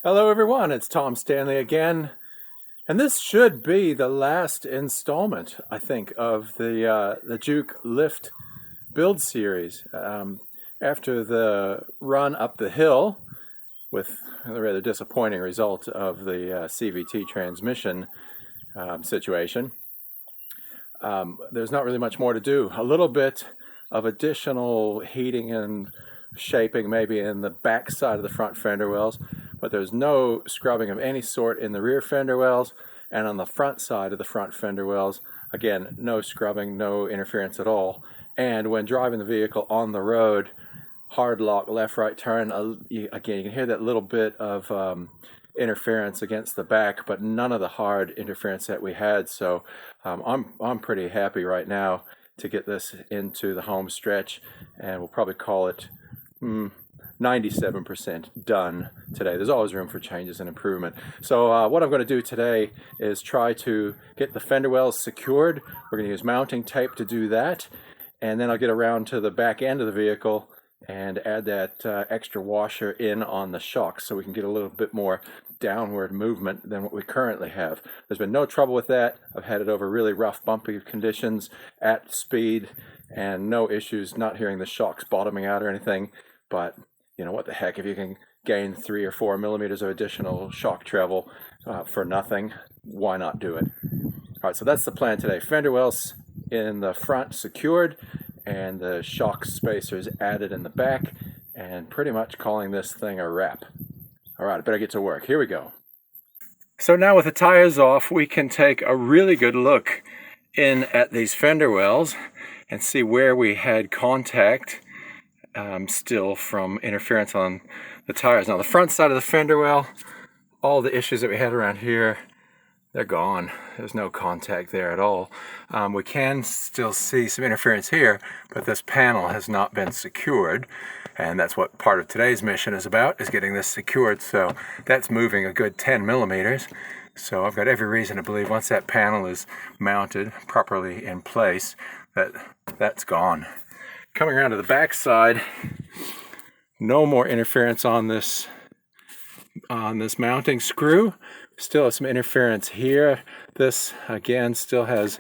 Hello everyone, it's Tom Stanley again, and this should be the last installment, I think, of the Juke Lift build series. After the run up the hill with the rather disappointing result of the CVT transmission situation, there's not really much more to do. A little bit of additional heating and shaping maybe in the back side of the front fender wells, but there's no scrubbing of any sort in the rear fender wells, and on the front side of the front fender wells, again, no scrubbing, no interference at all. And when driving the vehicle on the road, hard lock, left, right turn, again, you can hear that little bit of interference against the back, but none of the hard interference that we had. So I'm pretty happy right now to get this into the home stretch, and we'll probably call it 97% done today. There's always room for changes and improvement. So what I'm going to do today is try to get the fender wells secured. We're going to use mounting tape to do that, and then I'll get around to the back end of the vehicle and add that extra washer in on the shocks so we can get a little bit more downward movement than what we currently have. There's been no trouble with that. I've had it over really rough bumpy conditions at speed and no issues, not hearing the shocks bottoming out or anything. But you know, what the heck, if you can gain 3 or 4 millimeters of additional shock travel for nothing, why not do it? All right, so that's the plan today. Fender wells in the front secured and the shock spacers added in the back, and pretty much calling this thing a wrap. All right, I better get to work. Here we go. So now with the tires off, we can take a really good look in at these fender wells and see where we had contact still from interference on the tires. Now the front side of the fender well, all the issues that we had around here, they're gone. There's no contact there at all. We can still see some interference here, but this panel has not been secured, and that's what part of today's mission is about, is getting this secured. So that's moving a good 10 millimeters. So I've got every reason to believe once that panel is mounted properly in place, that's gone. Coming around to the back side, no more interference on this mounting screw. Still have some interference here. This again still has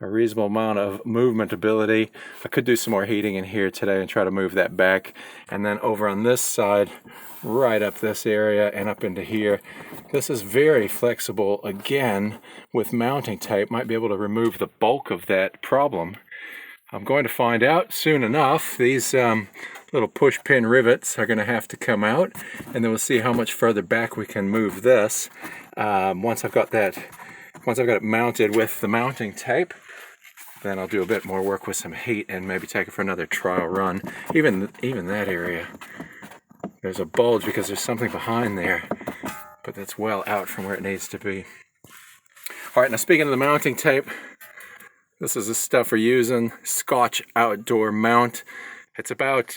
a reasonable amount of movement ability. I could do some more heating in here today and try to move that back. And then over on this side, right up this area and up into here, this is very flexible again with mounting tape. Might be able to remove the bulk of that problem. I'm going to find out soon enough. These little push pin rivets are going to have to come out, and then we'll see how much further back we can move this. Once I've got it mounted with the mounting tape, then I'll do a bit more work with some heat and maybe take it for another trial run. Even that area, there's a bulge because there's something behind there, but that's well out from where it needs to be. All right, now speaking of the mounting tape, this is the stuff we're using, Scotch Outdoor Mount. It's about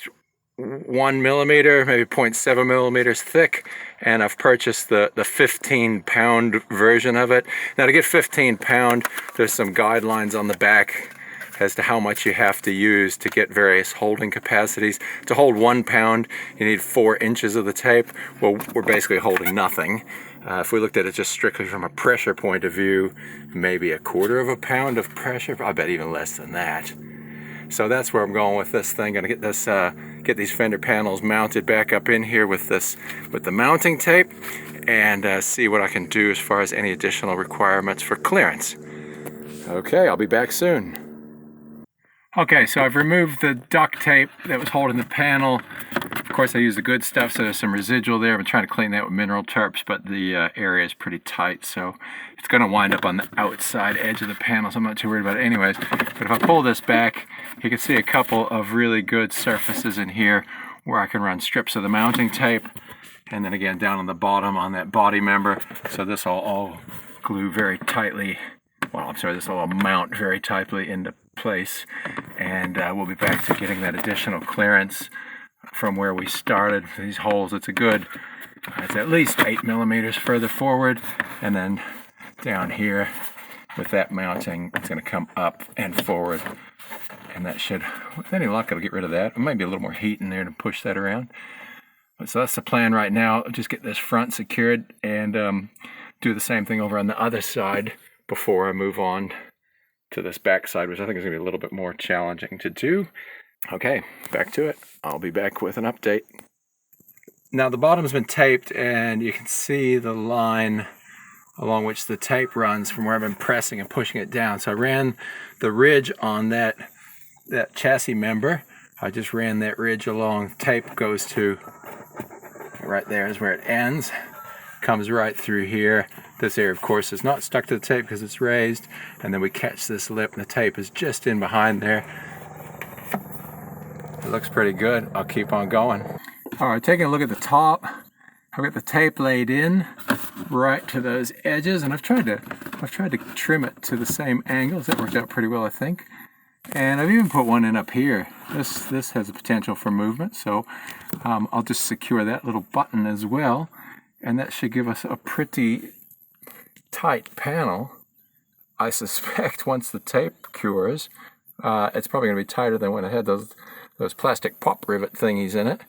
1 millimeter, maybe 0.7 millimeters thick, and I've purchased the 15-pound version of it. Now to get 15 pound, there's some guidelines on the back as to how much you have to use to get various holding capacities. To hold 1 pound, you need 4 inches of the tape. Well, we're basically holding nothing. If we looked at it just strictly from a pressure point of view, maybe 1/4 of a pound of pressure. I bet even less than that. So that's where I'm going with this thing. Gonna get this, get these fender panels mounted back up in here with the mounting tape, and see what I can do as far as any additional requirements for clearance. Okay, I'll be back soon. Okay, so I've removed the duct tape that was holding the panel. Of course, I used the good stuff, so there's some residual there. I've been trying to clean that with mineral turps, but the area is pretty tight, so it's going to wind up on the outside edge of the panel, so I'm not too worried about it anyways. But if I pull this back, you can see a couple of really good surfaces in here where I can run strips of the mounting tape, and then again down on the bottom on that body member. So this will all glue very tightly. Well, I'm sorry, this will all mount very tightly into place, and we'll be back to getting that additional clearance from where we started. These holes, it's at least 8 millimeters further forward, and then down here with that mounting, it's going to come up and forward, and that should, with any luck, it'll get rid of that. There might be a little more heat in there to push that around. So that's the plan right now. Just get this front secured and do the same thing over on the other side before I move on to this back side, which I think is going to be a little bit more challenging to do. Okay, back to it. I'll be back with an update. Now the bottom's been taped and you can see the line along which the tape runs from where I've been pressing and pushing it down. So I ran the ridge on that chassis member. I just ran that ridge along. Tape goes to right there is where it ends. Comes right through here. This area, of course, is not stuck to the tape because it's raised. And then we catch this lip and the tape is just in behind there. It looks pretty good. I'll keep on going. All right, taking a look at the top. I've got the tape laid in right to those edges, and I've tried to trim it to the same angles. That worked out pretty well, I think. And I've even put one in up here. This has a potential for movement, so I'll just secure that little button as well, and that should give us a pretty tight panel. I suspect once the tape cures, it's probably going to be tighter than when I had those plastic pop rivet thingies in it.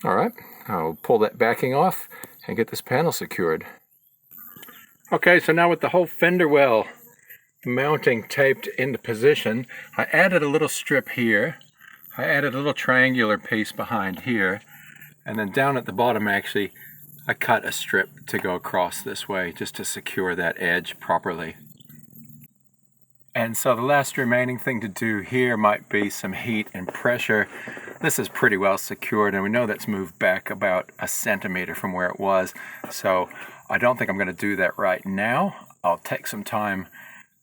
All right, I'll pull that backing off and get this panel secured. Okay, so now with the whole fender well mounting taped into position, I added a little strip here. I added a little triangular piece behind here, and then down at the bottom actually I cut a strip to go across this way just to secure that edge properly. And so the last remaining thing to do here might be some heat and pressure. This is pretty well secured, and we know that's moved back about 1 centimeter from where it was. So I don't think I'm going to do that right now. I'll take some time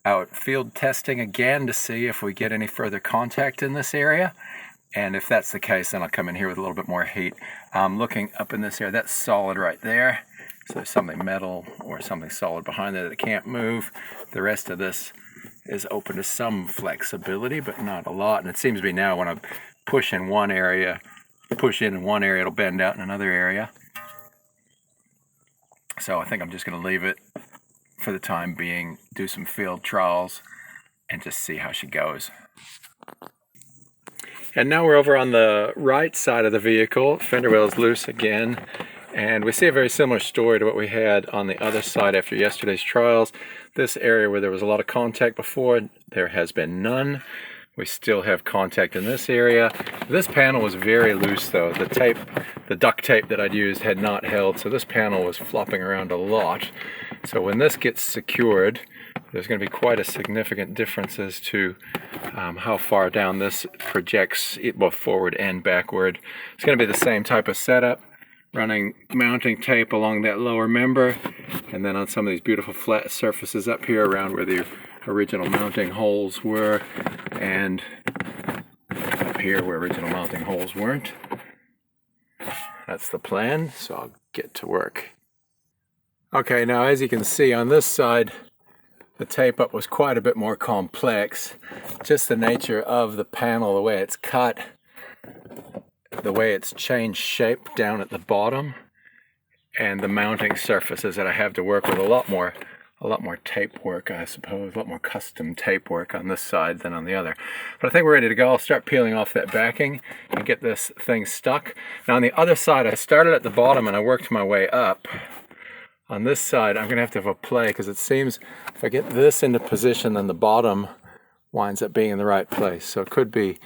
out field testing again to see if we get any further contact in this area. And if that's the case, then I'll come in here with a little bit more heat. Looking up in this area, that's solid right there. So there's something metal or something solid behind there that can't move. The rest of this is open to some flexibility, but not a lot. And it seems to be now when I push in one area, it'll bend out in another area. So I think I'm just going to leave it for the time being, do some field trials, and just see how she goes. And now we're over on the right side of the vehicle. Fender well is loose again. And we see a very similar story to what we had on the other side after yesterday's trials. This area where there was a lot of contact before, there has been none. We still have contact in this area. This panel was very loose though. The duct tape that I'd used had not held, so this panel was flopping around a lot. So when this gets secured, there's going to be quite a significant difference as to how far down this projects, both forward and backward. It's going to be the same type of setup, running mounting tape along that lower member, and then on some of these beautiful flat surfaces up here around where the original mounting holes were, and up here where original mounting holes weren't. That's the plan, so I'll get to work. Okay, now as you can see on this side, the tape up was quite a bit more complex. Just the nature of the panel, the way it's cut, the way it's changed shape down at the bottom, and the mounting surfaces that I have to work with. A lot more tape work, I suppose, a lot more custom tape work on this side than on the other. But I think we're ready to go. I'll start peeling off that backing and get this thing stuck. Now on the other side, I started at the bottom and I worked my way up. On this side, I'm going to have a play, because it seems if I get this into position, then the bottom winds up being in the right place. So it could be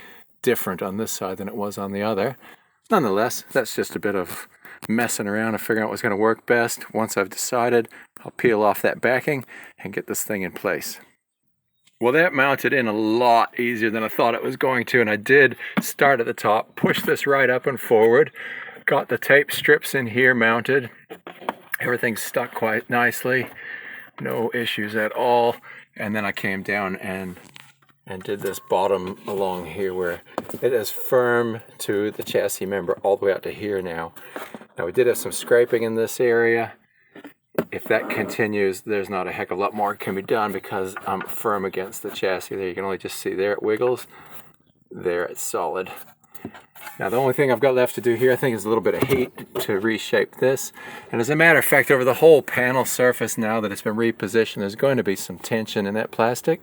different on this side than it was on the other. Nonetheless, that's just a bit of messing around and figuring out what's going to work best. Once I've decided, I'll peel off that backing and get this thing in place. Well, that mounted in a lot easier than I thought it was going to, and I did start at the top, push this right up and forward, got the tape strips in here mounted. Everything's stuck quite nicely, no issues at all. And then I came down and did this bottom along here where it is firm to the chassis member all the way out to here now. Now we did have some scraping in this area. If that continues, there's not a heck of a lot more can be done because I'm firm against the chassis there. You can only just see there it wiggles, there it's solid. Now the only thing I've got left to do here, I think, is a little bit of heat to reshape this. And as a matter of fact, over the whole panel surface, now that it's been repositioned, there's going to be some tension in that plastic.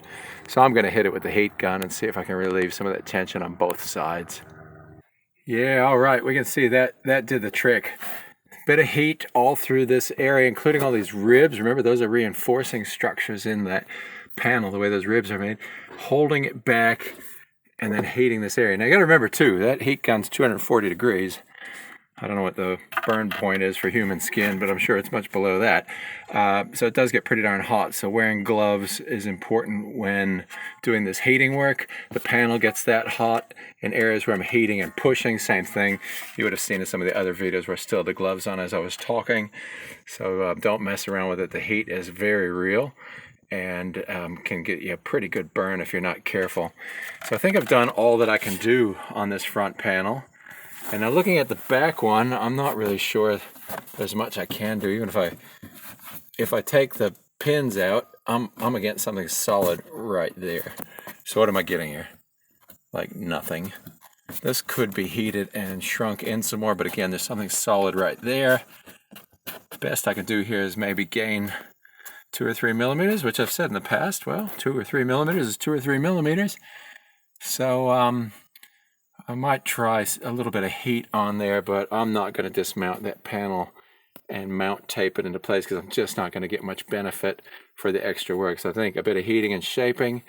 So I'm going to hit it with the heat gun and see if I can relieve some of that tension on both sides. Yeah, all right, we can see that did the trick. Bit of heat all through this area, including all these ribs. Remember, those are reinforcing structures in that panel, the way those ribs are made. Holding it back and then heating this area. Now you gotta remember too, that heat gun's 240 degrees. I don't know what the burn point is for human skin, but I'm sure it's much below that. So it does get pretty darn hot. So wearing gloves is important when doing this heating work. The panel gets that hot in areas where I'm heating and pushing, same thing. You would have seen in some of the other videos where I still had the gloves on as I was talking. So don't mess around with it. The heat is very real and can get you a pretty good burn if you're not careful. So I think I've done all that I can do on this front panel. And now looking at the back one, I'm not really sure there's much I can do. Even if I take the pins out, I'm against something solid right there. So what am I getting here? Like nothing. This could be heated and shrunk in some more, but again, there's something solid right there. Best I can do here is maybe gain 2 or 3 millimeters, which I've said in the past. Well, 2 or 3 millimeters is 2 or 3 millimeters. So I might try a little bit of heat on there, but I'm not going to dismount that panel and mount tape it into place because I'm just not going to get much benefit for the extra work. So I think a bit of heating and shaping,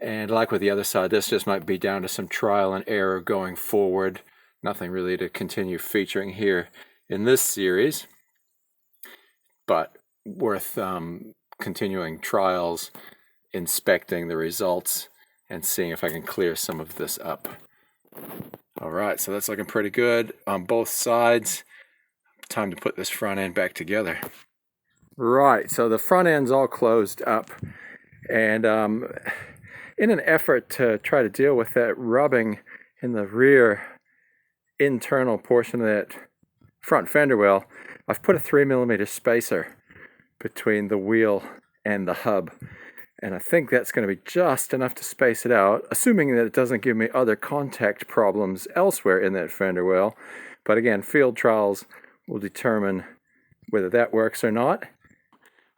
and like with the other side, this just might be down to some trial and error going forward. Nothing really to continue featuring here in this series, but worth continuing trials, inspecting the results, and seeing if I can clear some of this up. All right, so that's looking pretty good on both sides. Time to put this front end back together. Right, so the front end's all closed up, and in an effort to try to deal with that rubbing in the rear internal portion of that front fender well, I've put a 3 millimeter spacer between the wheel and the hub. And I think that's going to be just enough to space it out, assuming that it doesn't give me other contact problems elsewhere in that fender well. But again, field trials will determine whether that works or not.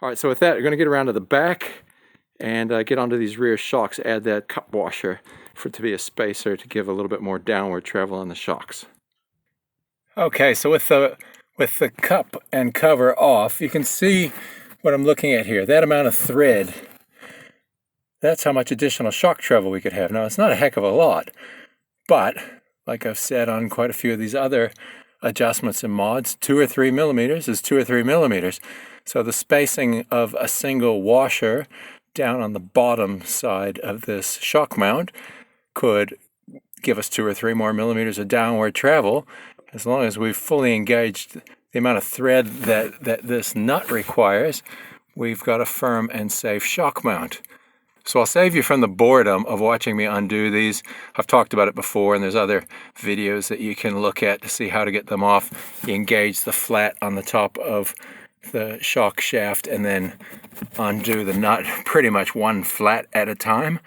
All right, so with that, we're going to get around to the back and get onto these rear shocks, add that cup washer for it to be a spacer to give a little bit more downward travel on the shocks. Okay, so with the cup and cover off, you can see what I'm looking at here. That amount of thread, that's how much additional shock travel we could have. Now, it's not a heck of a lot, but like I've said on quite a few of these other adjustments and mods, 2 or 3 millimeters is 2 or 3 millimeters. So the spacing of a single washer down on the bottom side of this shock mount could give us 2 or 3 more millimeters of downward travel, as long as we've fully engaged the amount of thread that this nut requires. We've got a firm and safe shock mount. So I'll save you from the boredom of watching me undo these. I've talked about it before, and there's other videos that you can look at to see how to get them off. You engage the flat on the top of the shock shaft and then undo the nut pretty much one flat at a time.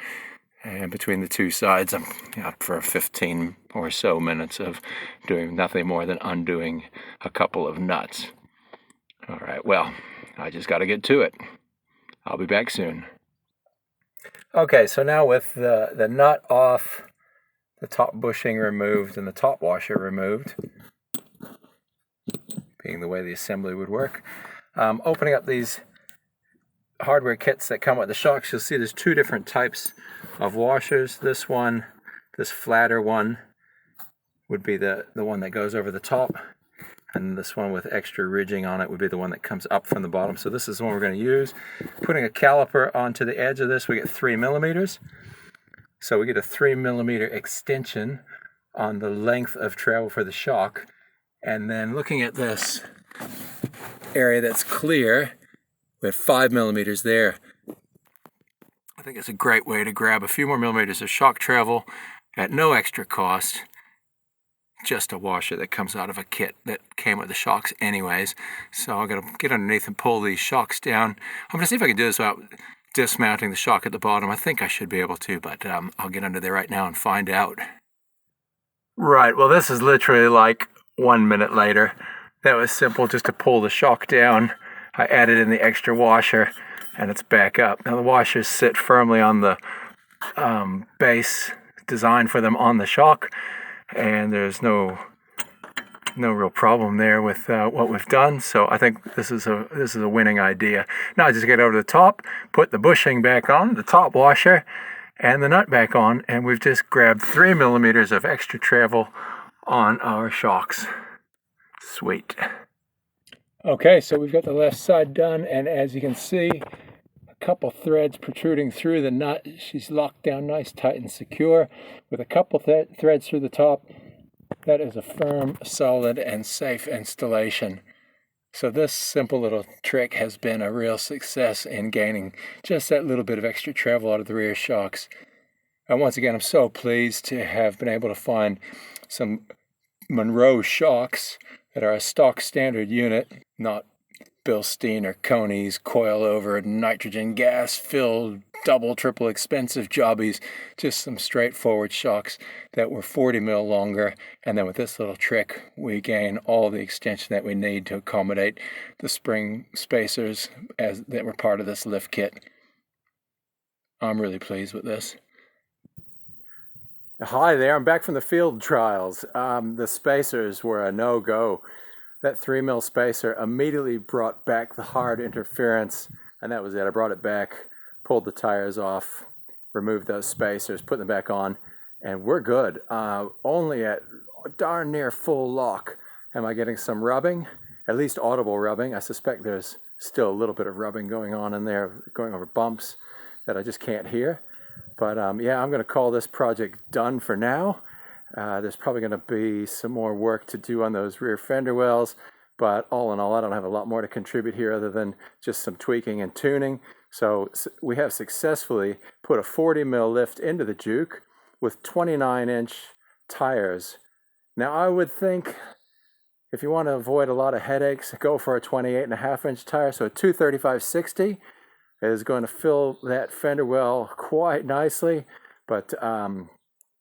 And between the two sides, I'm up for 15 or so minutes of doing nothing more than undoing a couple of nuts. All right, well, I just got to get to it. I'll be back soon. Okay, so now with the nut off, the top bushing removed, and the top washer removed, being the way the assembly would work, opening up these hardware kits that come with the shocks, you'll see there's 2 different types of washers. This one, this flatter one, would be the one that goes over the top, and this one with extra ridging on it would be the one that comes up from the bottom. So this is the one we're going to use. Putting a caliper onto the edge of this, we get 3 millimeters. So we get a 3 millimeter extension on the length of travel for the shock. And then looking at this area that's clear, we have 5 millimeters there. I think it's a great way to grab a few more millimeters of shock travel at no extra cost. Just a washer that comes out of a kit that came with the shocks anyways. So I'm going to get underneath and pull these shocks down. I'm going to see if I can do this without dismounting the shock at the bottom. I think I should be able to, but I'll get under there right now and find out. Right, well this is literally like 1 minute later. That was simple, just to pull the shock down. I added in the extra washer and it's back up. Now the washers sit firmly on the base designed for them on the shock. and there's no real problem there with what we've done. So I think this is a winning idea. Now I just get over the top, put the bushing back on, the top washer, and the nut back on, and we've just grabbed 3 millimeters of extra travel on our shocks. Sweet. Okay, so we've got the left side done, and as you can see, a couple threads protruding through the nut. She's locked down nice, tight, and secure with a couple threads through the top. That is a firm, solid, and safe installation. So this simple little trick has been a real success in gaining just that little bit of extra travel out of the rear shocks. And once again, I'm so pleased to have been able to find some Monroe shocks that are a stock standard unit, not Bilstein or Coney's coil-over nitrogen gas-filled double, triple expensive jobbies. Just some straightforward shocks that were 40 mil longer, and then with this little trick we gain all the extension that we need to accommodate the spring spacers that were part of this lift kit. I'm really pleased with this. Hi there, I'm back from the field trials. The spacers were a no-go. That 3 mil spacer immediately brought back the hard interference, and that was it. I brought it back, pulled the tires off, removed those spacers, put them back on, and we're good. Only at darn near full lock am I getting some rubbing, at least audible rubbing. I suspect there's still a little bit of rubbing going on in there, going over bumps that I just can't hear. But yeah, I'm going to call this project done for now. There's probably going to be some more work to do on those rear fender wells, but all in all, I don't have a lot more to contribute here other than just some tweaking and tuning. So we have successfully put a 40 mil lift into the Juke with 29-inch tires. Now I would think if you want to avoid a lot of headaches, go for a 28.5-inch tire. So a 235/60 is going to fill that fender well quite nicely, but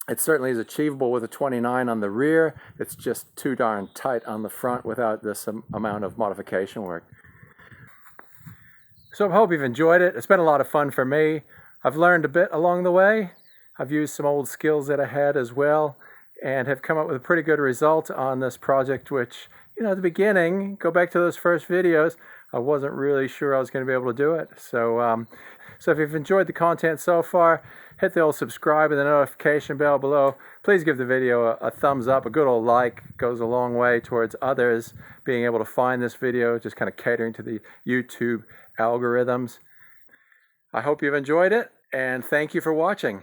it certainly is achievable with a 29 on the rear. It's just too darn tight on the front without this amount of modification work. So I hope you've enjoyed it. It's been a lot of fun for me. I've learned a bit along the way. I've used some old skills that I had as well, and have come up with a pretty good result on this project, which, you know, at the beginning, go back to those first videos, I wasn't really sure I was going to be able to do it. So if you've enjoyed the content so far, hit the old subscribe and the notification bell below. Please give the video a thumbs up. A good old like goes a long way towards others being able to find this video, just kind of catering to the YouTube algorithms. I hope you've enjoyed it, and thank you for watching.